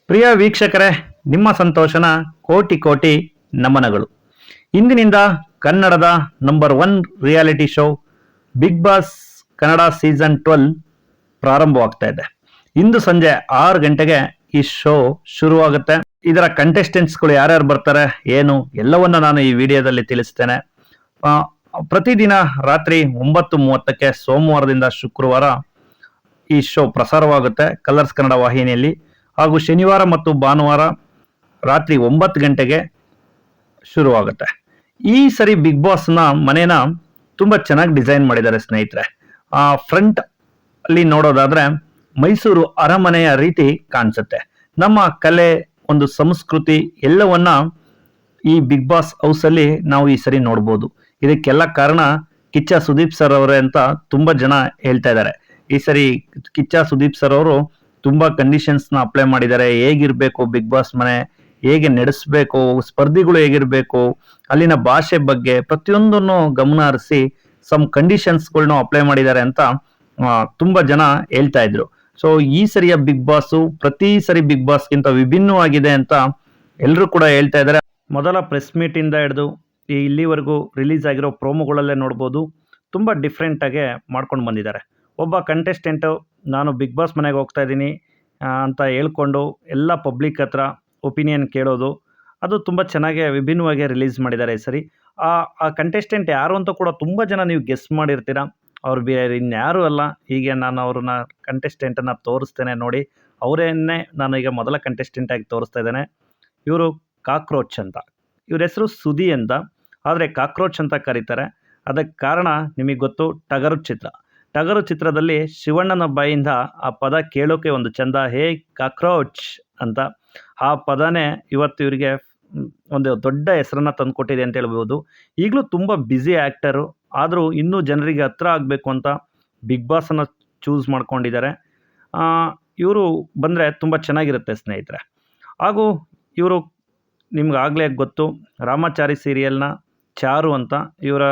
ಪ್ರಿಯ ವೀಕ್ಷಕರೇ, ನಿಮ್ಮ ಸಂತೋಷನ ಕೋಟಿ ಕೋಟಿ ನಮನಗಳು. ಇಂದಿನಿಂದ ಕನ್ನಡದ number 1 reality show Bigg Boss Kannada season 12 ಪ್ರಾರಂಭವಾಗ್ತಾ ಇದೆ. ಇಂದು ಸಂಜೆ 6 ಗಂಟೆಗೆ ಈ ಶೋ ಶುರುವಾಗುತ್ತೆ. ಇದರ ಕಂಟೆಸ್ಟೆಂಟ್ಸ್ಗಳು ಯಾರ್ಯಾರು ಬರ್ತಾರೆ ಏನು ಎಲ್ಲವನ್ನ ನಾನು ಈ ವಿಡಿಯೋದಲ್ಲಿ ತಿಳಿಸ್ತೇನೆ. ಪ್ರತಿದಿನ ರಾತ್ರಿ 9:30ಕ್ಕೆ ಸೋಮವಾರದಿಂದ ಶುಕ್ರವಾರ ಈ ಶೋ ಪ್ರಸಾರವಾಗುತ್ತೆ ಕಲರ್ಸ್ ಕನ್ನಡ ವಾಹಿನಿಯಲ್ಲಿ. ಹಾಗೂ ಶನಿವಾರ ಮತ್ತು ಭಾನುವಾರ ರಾತ್ರಿ 9 ಗಂಟೆಗೆ ಶುರುವಾಗುತ್ತೆ. ಈ ಸರಿ ಬಿಗ್ ಬಾಸ್ನ ಮನೇನ ತುಂಬ ಚೆನ್ನಾಗಿ ಡಿಸೈನ್ ಮಾಡಿದ್ದಾರೆ ಸ್ನೇಹಿತರೆ. ಫ್ರಂಟ್ ಅಲ್ಲಿ ನೋಡೋದಾದ್ರೆ ಮೈಸೂರು ಅರಮನೆಯ ರೀತಿ ಕಾಣಿಸುತ್ತೆ. ನಮ್ಮ ಕಲೆ, ಒಂದು ಸಂಸ್ಕೃತಿ ಎಲ್ಲವನ್ನ ಈ ಬಿಗ್ ಬಾಸ್ ಹೌಸ್ ಅಲ್ಲಿ ನಾವು ಈ ಸರಿ ನೋಡ್ಬೋದು. ಇದಕ್ಕೆಲ್ಲ ಕಾರಣ ಕಿಚ್ಚ ಸುದೀಪ್ ಸರ್ ಅವರೇ ಅಂತ ತುಂಬಾ ಜನ ಹೇಳ್ತಾ ಇದ್ದಾರೆ. ಈ ಸರಿ ಕಿಚ್ಚ ಸುದೀಪ್ ಸರ್ ಅವರು ತುಂಬಾ ಕಂಡೀಷನ್ಸ್ ನ ಅಪ್ಲೈ ಮಾಡಿದ್ದಾರೆ. ಹೇಗಿರ್ಬೇಕು ಬಿಗ್ ಬಾಸ್ ಮನೆ, ಹೇಗೆ ನಡೆಸಬೇಕು, ಸ್ಪರ್ಧಿಗಳು ಹೇಗಿರ್ಬೇಕು, ಅಲ್ಲಿನ ಭಾಷೆ ಬಗ್ಗೆ ಪ್ರತಿಯೊಂದನ್ನು ಗಮನ ಹರಿಸಿ ಸಮ್ ಕಂಡೀಷನ್ಸ್ಗಳನ್ನ ಅಪ್ಲೈ ಮಾಡಿದ್ದಾರೆ ಅಂತ ತುಂಬಾ ಜನ ಹೇಳ್ತಾ ಇದ್ರು. ಸೊ ಈ ಸರಿಯ ಬಿಗ್ ಬಾಸ್ ಪ್ರತಿ ಸರಿ ಬಿಗ್ ಬಾಸ್ಗಿಂತ ವಿಭಿನ್ನವಾಗಿದೆ ಅಂತ ಎಲ್ಲರೂ ಕೂಡ ಹೇಳ್ತಾ ಇದ್ದಾರೆ. ಮೊದಲ ಪ್ರೆಸ್ ಮೀಟ್ ಇಂದ ಹಿಡಿದು ಇಲ್ಲಿವರೆಗೂ ರಿಲೀಸ್ ಆಗಿರೋ ಪ್ರೋಮೋಗಳಲ್ಲೇ ನೋಡ್ಬೋದು, ತುಂಬಾ ಡಿಫ್ರೆಂಟ್ ಆಗಿ ಮಾಡ್ಕೊಂಡು ಬಂದಿದ್ದಾರೆ. ಒಬ್ಬ ಕಂಟೆಸ್ಟೆಂಟು ನಾನು ಬಿಗ್ ಬಾಸ್ ಮನೆಗೆ ಹೋಗ್ತಾ ಇದ್ದೀನಿ ಅಂತ ಹೇಳ್ಕೊಂಡು ಎಲ್ಲ ಪಬ್ಲಿಕ್ ಹತ್ರ ಒಪಿನಿಯನ್ ಕೇಳೋದು, ಅದು ತುಂಬ ಚೆನ್ನಾಗಿ ವಿಭಿನ್ನವಾಗಿ ರಿಲೀಸ್ ಮಾಡಿದ್ದಾರೆ ಈ ಸರಿ. ಆ ಕಂಟೆಸ್ಟೆಂಟ್ ಯಾರು ಅಂತ ಕೂಡ ತುಂಬ ಜನ ನೀವು ಗೆಸ್ ಮಾಡಿರ್ತೀರ. ಅವ್ರು ಬೇರೆ ಇನ್ಯಾರೂ ಅಲ್ಲ. ಹೀಗೆ ನಾನು ಅವ್ರನ್ನ ಕಂಟೆಸ್ಟೆಂಟನ್ನು ತೋರಿಸ್ತೇನೆ ನೋಡಿ. ಅವರೇನ್ನೇ ನಾನು ಈಗ ಮೊದಲ ಕಂಟೆಸ್ಟೆಂಟ್ ಆಗಿ ತೋರಿಸ್ತಾ ಇದ್ದೇನೆ. ಇವರು ಕಾಕ್ರೋಚ್ ಅಂತ. ಇವ್ರ ಹೆಸರು ಸುದಿ ಅಂತ, ಆದರೆ ಕಾಕ್ರೋಚ್ ಅಂತ ಕರೀತಾರೆ. ಅದಕ್ಕೆ ಕಾರಣ ನಿಮಗೆ ಗೊತ್ತು, ಟಗರು ಚಿತ್ರ. ಟಗರು ಚಿತ್ರದಲ್ಲಿ ಶಿವಣ್ಣನ ಬಾಯಿಂದ ಆ ಪದ ಕೇಳೋಕೆ ಒಂದು ಚಂದ, ಹೇ ಕಾಕ್ರೋಚ್ ಅಂತ. ಆ ಪದನೇ ಇವತ್ತು ಇವರಿಗೆ ಒಂದು ದೊಡ್ಡ ಹೆಸರನ್ನ ತಂದುಕೊಟ್ಟಿದೆ ಅಂತ ಹೇಳ್ಬೋದು. ಈಗಲೂ ತುಂಬ ಬ್ಯುಸಿ ಆ್ಯಕ್ಟರು, ಆದರೂ ಇನ್ನೂ ಜನರಿಗೆ ಹತ್ರ ಆಗಬೇಕು ಅಂತ ಬಿಗ್ ಬಾಸನ್ನು ಚೂಸ್ ಮಾಡ್ಕೊಂಡಿದ್ದಾರೆ. ಇವರು ಬಂದರೆ ತುಂಬ ಚೆನ್ನಾಗಿರುತ್ತೆ ಸ್ನೇಹಿತರೆ. ಹಾಗೂ ಇವರು ನಿಮ್ಗಾಗಲೇ ಗೊತ್ತು, ರಾಮಾಚಾರಿ ಸೀರಿಯಲ್ನ ಚಾರು ಅಂತ. ಇವರ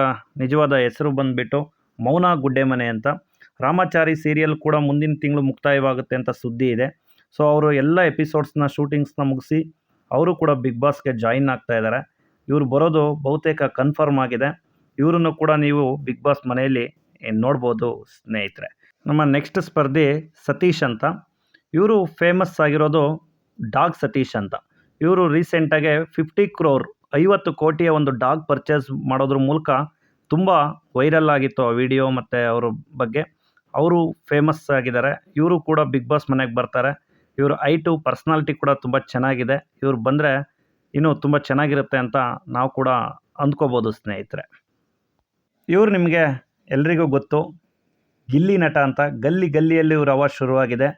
ನಿಜವಾದ ಹೆಸರು ಬಂದುಬಿಟ್ಟು ಮೌನ ಗುಡ್ಡೆಮನೆ ಅಂತ. ರಾಮಾಚಾರಿ ಸೀರಿಯಲ್ ಕೂಡ ಮುಂದಿನ ತಿಂಗಳು ಮುಕ್ತಾಯವಾಗುತ್ತೆ ಅಂತ ಸುದ್ದಿ ಇದೆ. ಸೊ ಅವರು ಎಲ್ಲ ಎಪಿಸೋಡ್ಸ್ನ ಶೂಟಿಂಗ್ಸ್ನ ಮುಗಿಸಿ ಅವರು ಕೂಡ ಬಿಗ್ ಬಾಸ್ಗೆ ಜಾಯಿನ್ ಆಗ್ತಾ ಇದ್ದಾರೆ. ಇವರು ಬರೋದು ಬಹುತೇಕ ಕನ್ಫರ್ಮ್ ಆಗಿದೆ. ಇವರನ್ನು ಕೂಡ ನೀವು ಬಿಗ್ ಬಾಸ್ ಮನೆಯಲ್ಲಿ ನೋಡ್ಬೋದು ಸ್ನೇಹಿತರೆ. ನಮ್ಮ ನೆಕ್ಸ್ಟ್ ಸ್ಪರ್ಧಿ ಸತೀಶ್ ಅಂತ. ಇವರು ಫೇಮಸ್ ಆಗಿರೋದು ಡಾಗ್ ಸತೀಶ್ ಅಂತ. ಇವರು ರೀಸೆಂಟಾಗೆ 50 crore 50 ಕೋಟಿಯ ಒಂದು ಡಾಗ್ ಪರ್ಚೇಸ್ ಮಾಡೋದ್ರ ಮೂಲಕ ತುಂಬ ವೈರಲ್ ಆಗಿತ್ತು ಆ ವಿಡಿಯೋ ಮತ್ತು ಅವ್ರ ಬಗ್ಗೆ. ಅವರು ಫೇಮಸ್ ಆಗಿದ್ದಾರೆ. ಇವರು ಕೂಡ ಬಿಗ್ ಬಾಸ್ ಮನೆಗೆ ಬರ್ತಾರೆ. ಇವರು ಐಟು ಪರ್ಸ್ನಾಲಿಟಿ ಕೂಡ ತುಂಬ ಚೆನ್ನಾಗಿದೆ. ಇವ್ರು ಬಂದರೆ ಇನ್ನೂ ತುಂಬ ಚೆನ್ನಾಗಿರುತ್ತೆ ಅಂತ ನಾವು ಕೂಡ ಅಂದ್ಕೋಬೋದು ಸ್ನೇಹಿತರೆ. ಇವರು ನಿಮಗೆ ಎಲ್ರಿಗೂ ಗೊತ್ತು, ಗಿಲ್ಲಿ ನಟ ಅಂತ. ಗಲ್ಲಿ ಗಲ್ಲಿಯಲ್ಲಿ ಇವ್ರ ಹವಾ ಶುರುವಾಗಿದೆ.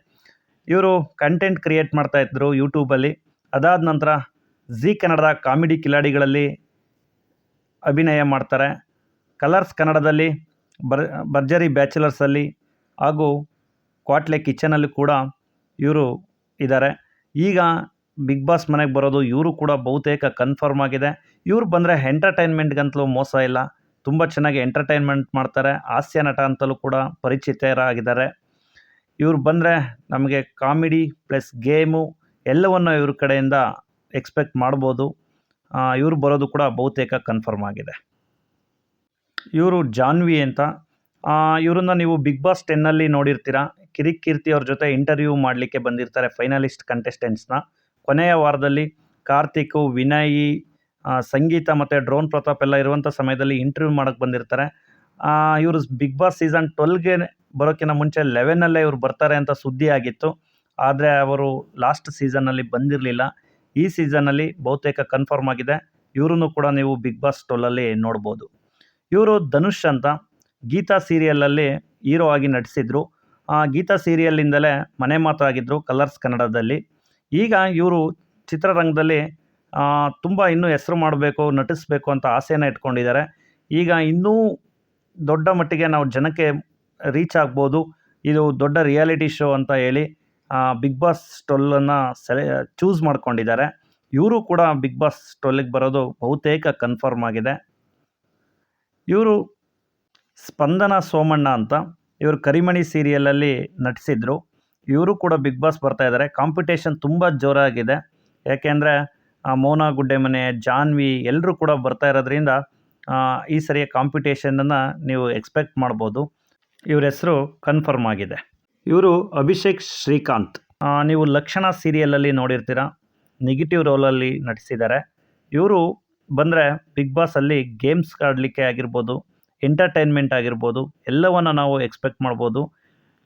ಇವರು ಕಂಟೆಂಟ್ ಕ್ರಿಯೇಟ್ ಮಾಡ್ತಾಯಿದ್ರು ಯೂಟ್ಯೂಬಲ್ಲಿ. ಅದಾದ ನಂತರ ಜಿ ಕನ್ನಡದ ಕಾಮಿಡಿ ಕಿಲಾಡಿಗಳಲ್ಲಿ ಅಭಿನಯ ಮಾಡ್ತಾರೆ. ಕಲರ್ಸ್ ಕನ್ನಡದಲ್ಲಿ ಭರ್ಜರಿ ಬ್ಯಾಚುಲರ್ಸಲ್ಲಿ ಹಾಗೂ ಕ್ವಾಟ್ಲೆ ಕಿಚನಲ್ಲಿ ಕೂಡ ಇವರು ಇದ್ದಾರೆ. ಈಗ ಬಿಗ್ ಬಾಸ್ ಮನೆಗೆ ಬರೋದು ಇವರು ಕೂಡ ಬಹುತೇಕ ಕನ್ಫರ್ಮ್ ಆಗಿದೆ. ಇವ್ರು ಬಂದರೆ ಎಂಟರ್ಟೈನ್ಮೆಂಟ್ಗಂತಲೂ ಮೋಸ ಇಲ್ಲ, ತುಂಬ ಚೆನ್ನಾಗಿ ಎಂಟರ್ಟೈನ್ಮೆಂಟ್ ಮಾಡ್ತಾರೆ. ಹಾಸ್ಯ ನಟ ಅಂತಲೂ ಕೂಡ ಪರಿಚಿತರಾಗಿದ್ದಾರೆ. ಇವ್ರು ಬಂದರೆ ನಮಗೆ ಕಾಮಿಡಿ ಪ್ಲಸ್ ಗೇಮು ಎಲ್ಲವನ್ನು ಇವ್ರ ಕಡೆಯಿಂದ ಎಕ್ಸ್ಪೆಕ್ಟ್ ಮಾಡ್ಬೋದು. ಇವರು ಬರೋದು ಕೂಡ ಬಹುತೇಕ ಕನ್ಫರ್ಮ್ ಆಗಿದೆ. ಇವರು ಜಾನ್ವಿ ಅಂತ. ಇವರನ್ನ ನೀವು ಬಿಗ್ ಬಾಸ್ 10ನಲ್ಲಿ ನೋಡಿರ್ತೀರ. ಕಿರಿಕ್ ಕೀರ್ತಿ ಅವ್ರ ಜೊತೆ ಇಂಟರ್ವ್ಯೂ ಮಾಡಲಿಕ್ಕೆ ಬಂದಿರ್ತಾರೆ ಫೈನಲಿಸ್ಟ್ ಕಂಟೆಸ್ಟೆಂಟ್ಸ್ನ. ಕೊನೆಯ ವಾರದಲ್ಲಿ ಕಾರ್ತಿಕ್, ವಿನಯ್, ಸಂಗೀತ ಮತ್ತು ಡ್ರೋನ್ ಪ್ರತಾಪ್ ಎಲ್ಲ ಇರುವಂಥ ಸಮಯದಲ್ಲಿ ಇಂಟರ್ವ್ಯೂ ಮಾಡೋಕ್ಕೆ ಬಂದಿರ್ತಾರೆ. ಇವರು ಬಿಗ್ ಬಾಸ್ ಸೀಸನ್ 12ಗೆ ಬರೋಕ್ಕಿಂತ ಮುಂಚೆ 11ನಲ್ಲೇ ಇವರು ಬರ್ತಾರೆ ಅಂತ ಸುದ್ದಿ ಆಗಿತ್ತು. ಆದರೆ ಅವರು ಲಾಸ್ಟ್ ಸೀಸನ್ನಲ್ಲಿ ಬಂದಿರಲಿಲ್ಲ. ಈ ಸೀಸನ್ನಲ್ಲಿ ಬಹುತೇಕ ಕನ್ಫರ್ಮ್ ಆಗಿದೆ. ಇವರನ್ನು ಕೂಡ ನೀವು ಬಿಗ್ ಬಾಸ್ 12ಅಲ್ಲಿ ನೋಡ್ಬೋದು. ಇವರು ಧನುಷ್ ಅಂತ. ಗೀತಾ ಸೀರಿಯಲಲ್ಲಿ ಹೀರೋ ಆಗಿ ನಟಿಸಿದ್ರು. ಗೀತಾ ಸೀರಿಯಲ್ಲಿಂದಲೇ ಮನೆ ಮಾತು ಆಗಿದ್ದರು ಕಲರ್ಸ್ ಕನ್ನಡದಲ್ಲಿ. ಈಗ ಇವರು ಚಿತ್ರರಂಗದಲ್ಲಿ ತುಂಬ ಇನ್ನೂ ಹೆಸರು ಮಾಡಬೇಕು, ನಟಿಸಬೇಕು ಅಂತ ಆಸೆನ ಇಟ್ಕೊಂಡಿದ್ದಾರೆ. ಈಗ ಇನ್ನೂ ದೊಡ್ಡ ಮಟ್ಟಿಗೆ ನಾವು ಜನಕ್ಕೆ ರೀಚ್ ಆಗ್ಬೋದು. ಇದು ದೊಡ್ಡ ರಿಯಾಲಿಟಿ ಶೋ ಅಂತ ಹೇಳಿ ಬಿಗ್ ಬಾಸ್ 12ಅನ್ನು ಚೂಸ್ ಮಾಡ್ಕೊಂಡಿದ್ದಾರೆ. ಇವರು ಕೂಡ ಬಿಗ್ ಬಾಸ್ 12ಗೆ ಬರೋದು ಬಹುತೇಕ ಕನ್ಫರ್ಮ್ ಆಗಿದೆ. ಇವರು ಸ್ಪಂದನ ಸೋಮಣ್ಣ ಅಂತ, ಇವರು ಕರಿಮಣಿ ಸೀರಿಯಲಲ್ಲಿ ನಟಿಸಿದ್ರು. ಇವರು ಕೂಡ ಬಿಗ್ ಬಾಸ್ ಬರ್ತಾ ಇದ್ದಾರೆ. ಕಾಂಪಿಟೇಷನ್ ತುಂಬ ಜೋರಾಗಿದೆ. ಯಾಕೆಂದರೆ ಮೋನಾ ಗುಡ್ಡೆಮನೆ, ಜಾನ್ವಿ ಎಲ್ಲರೂ ಕೂಡ ಬರ್ತಾ ಇರೋದ್ರಿಂದ ಈ ಸರಿಯ ಕಾಂಪಿಟೇಷನನ್ನು ನೀವು ಎಕ್ಸ್ಪೆಕ್ಟ್ ಮಾಡ್ಬೋದು. ಇವ್ರ ಹೆಸರು ಕನ್ಫರ್ಮ್ ಆಗಿದೆ. ಇವರು ಅಭಿಷೇಕ್ ಶ್ರೀಕಾಂತ್. ನೀವು ಲಕ್ಷಣ ಸೀರಿಯಲಲ್ಲಿ ನೋಡಿರ್ತೀರ, ನೆಗೆಟಿವ್ ರೋಲಲ್ಲಿ ನಟಿಸಿದ್ದಾರೆ. ಇವರು ಬಂದರೆ ಬಿಗ್ ಬಾಸಲ್ಲಿ ಗೇಮ್ಸ್ ಆಡಲಿಕ್ಕೆ ಆಗಿರ್ಬೋದು, ಎಂಟರ್ಟೈನ್ಮೆಂಟ್ ಆಗಿರ್ಬೋದು, ಎಲ್ಲವನ್ನು ನಾವು ಎಕ್ಸ್ಪೆಕ್ಟ್ ಮಾಡ್ಬೋದು.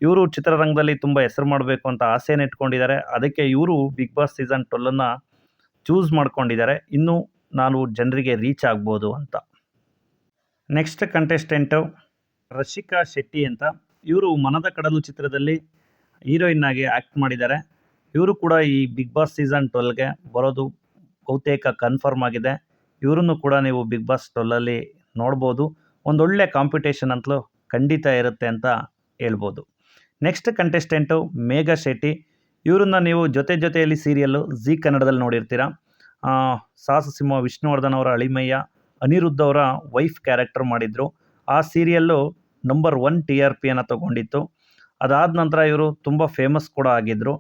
ಇವರು ಚಿತ್ರರಂಗದಲ್ಲಿ ತುಂಬ ಹೆಸರು ಮಾಡಬೇಕು ಅಂತ ಆಸೆಯನ್ನು ಇಟ್ಕೊಂಡಿದ್ದಾರೆ. ಅದಕ್ಕೆ ಇವರು ಬಿಗ್ ಬಾಸ್ ಸೀಸನ್ 12 ಚೂಸ್ ಮಾಡ್ಕೊಂಡಿದ್ದಾರೆ. ಇನ್ನೂ ನಾನು ಜನರಿಗೆ ರೀಚ್ ಆಗ್ಬೋದು ಅಂತ. ನೆಕ್ಸ್ಟ್ ಕಂಟೆಸ್ಟೆಂಟು ರಶಿಕಾ ಶೆಟ್ಟಿ ಅಂತ. ಇವರು ಮನದ ಕಡಲು ಚಿತ್ರದಲ್ಲಿ ಹೀರೋಯಿನ್ ಆಗಿ ಆ್ಯಕ್ಟ್ ಮಾಡಿದ್ದಾರೆ. ಇವರು ಕೂಡ ಈ ಬಿಗ್ ಬಾಸ್ ಸೀಸನ್ 12ಗೆ ಬರೋದು ಬಹುತೇಕ ಕನ್ಫರ್ಮ್ ಆಗಿದೆ. ಇವರನ್ನು ಕೂಡ ನೀವು ಬಿಗ್ ಬಾಸ್ 12ಅಲ್ಲಿ ನೋಡ್ಬೋದು. ಒಂದೊಳ್ಳೆ ಕಾಂಪಿಟೇಷನ್ ಅಂತಲೂ ಖಂಡಿತ ಇರುತ್ತೆ ಅಂತ ಹೇಳ್ಬೋದು. Next contestant Megha Shetty. ಇವರನ್ನು ನೀವು ಜೊತೆಯಲ್ಲಿ ಸೀರಿಯಲ್ಲು ಜಿ ಕನ್ನಡದಲ್ಲಿ ನೋಡಿರ್ತೀರ. ಸಾಹಸ ಸಿಂಹ ವಿಷ್ಣುವರ್ಧನ್ ಅವರ ಅಳಿಮಯ್ಯ ಅನಿರುದ್ಧ ಅವರ ವೈಫ್ ಕ್ಯಾರೆಕ್ಟರ್ ಮಾಡಿದರು. ಆ ಸೀರಿಯಲ್ಲು ನಂಬರ್ 1 TRPಯನ್ನು ತಗೊಂಡಿತ್ತು. ಅದಾದ ನಂತರ ಇವರು ತುಂಬ ಫೇಮಸ್ ಕೂಡ ಆಗಿದ್ದರು.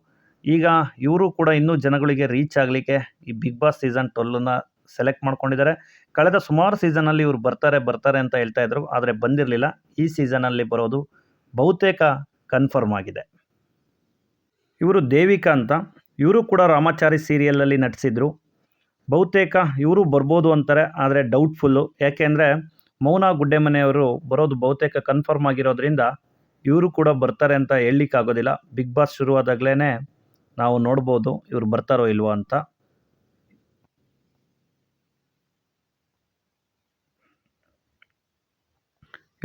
ಈಗ ಇವರು ಕೂಡ ಇನ್ನೂ ಜನಗಳಿಗೆ ರೀಚ್ ಆಗಲಿಕ್ಕೆ ಈ ಬಿಗ್ ಬಾಸ್ ಸೀಸನ್ 12ನ ಸೆಲೆಕ್ಟ್ ಮಾಡ್ಕೊಂಡಿದ್ದಾರೆ. ಕಳೆದ ಸುಮಾರು ಸೀಸನಲ್ಲಿ ಇವರು ಬರ್ತಾರೆ ಅಂತ ಹೇಳ್ತಾ ಇದ್ರು, ಆದರೆ ಬಂದಿರಲಿಲ್ಲ. ಈ ಸೀಸನಲ್ಲಿ ಬರೋದು ಬಹುತೇಕ ಕನ್ಫರ್ಮ್ ಆಗಿದೆ. ಇವರು ದೇವಿಕಾ ಅಂತ. ಇವರು ಕೂಡ ರಾಮಾಚಾರಿ ಸೀರಿಯಲಲ್ಲಿ ನಟಿಸಿದರು. ಬಹುತೇಕ ಇವರು ಬರ್ಬೋದು ಅಂತಾರೆ, ಆದರೆ ಡೌಟ್ಫುಲ್ಲು. ಯಾಕೆಂದರೆ ಮೌನಾ ಗುಡ್ಡೆಮನೆಯವರು ಬರೋದು ಬಹುತೇಕ ಕನ್ಫರ್ಮ್ ಆಗಿರೋದ್ರಿಂದ ಇವರು ಕೂಡ ಬರ್ತಾರೆ ಅಂತ ಹೇಳಲಿಕ್ಕಾಗೋದಿಲ್ಲ. ಬಿಗ್ ಬಾಸ್ ಶುರುವಾದಾಗಲೇ ನಾವು ನೋಡ್ಬೋದು ಇವರು ಬರ್ತಾರೋ ಇಲ್ವೋ ಅಂತ.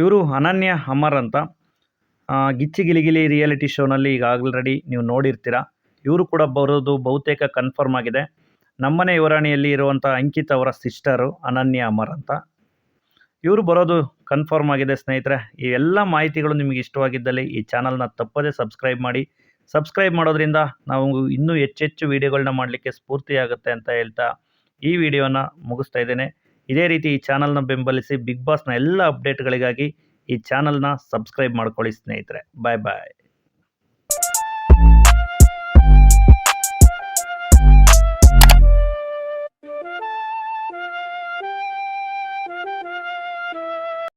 ಇವರು ಅನನ್ಯ ಅಮರ್ ಅಂತ. ಗಿಚ್ಚಿ ಗಿಲಿಗಿಲಿ ರಿಯಾಲಿಟಿ ಶೋನಲ್ಲಿ ಈಗ ಆಲ್ರೆಡಿ ನೀವು ನೋಡಿರ್ತೀರ. ಇವರು ಕೂಡ ಬರೋದು ಬಹುತೇಕ ಕನ್ಫರ್ಮ್ ಆಗಿದೆ. ನಮ್ಮನೆ ಯುವರಾಣಿಯಲ್ಲಿ ಇರುವಂಥ ಅಂಕಿತ್ ಅವರ ಸಿಸ್ಟರು ಅನನ್ಯ ಅಮರ್ ಅಂತ. ಇವರು ಬರೋದು ಕನ್ಫರ್ಮ್ ಆಗಿದೆ ಸ್ನೇಹಿತರೆ. ಈ ಎಲ್ಲ ಮಾಹಿತಿಗಳು ನಿಮಗೆ ಇಷ್ಟವಾಗಿದ್ದಲ್ಲಿ ಈ ಚಾನಲ್ನ ತಪ್ಪದೇ ಸಬ್ಸ್ಕ್ರೈಬ್ ಮಾಡಿ. ಸಬ್ಸ್ಕ್ರೈಬ್ ಮಾಡೋದ್ರಿಂದ ನಾವು ಇನ್ನೂ ಹೆಚ್ಚೆಚ್ಚು ವೀಡಿಯೋಗಳನ್ನ ಮಾಡಲಿಕ್ಕೆ ಸ್ಫೂರ್ತಿಯಾಗುತ್ತೆ ಅಂತ ಹೇಳ್ತಾ ಈ ವಿಡಿಯೋನ ಮುಗಿಸ್ತಾ ಇದ್ದೇನೆ. ಇದೇ ರೀತಿ ಈ ಚಾನಲ್ನ ಬೆಂಬಲಿಸಿ ಬಿಗ್ ಬಾಸ್ನ ಎಲ್ಲ ಅಪ್ಡೇಟ್ಗಳಿಗಾಗಿ ಈ ಚಾನಲ್ನ ಸಬ್ಸ್ಕ್ರೈಬ್ ಮಾಡ್ಕೊಳ್ಳಿ ಸ್ನೇಹಿತರೆ. ಬಾಯ್ ಬಾಯ್.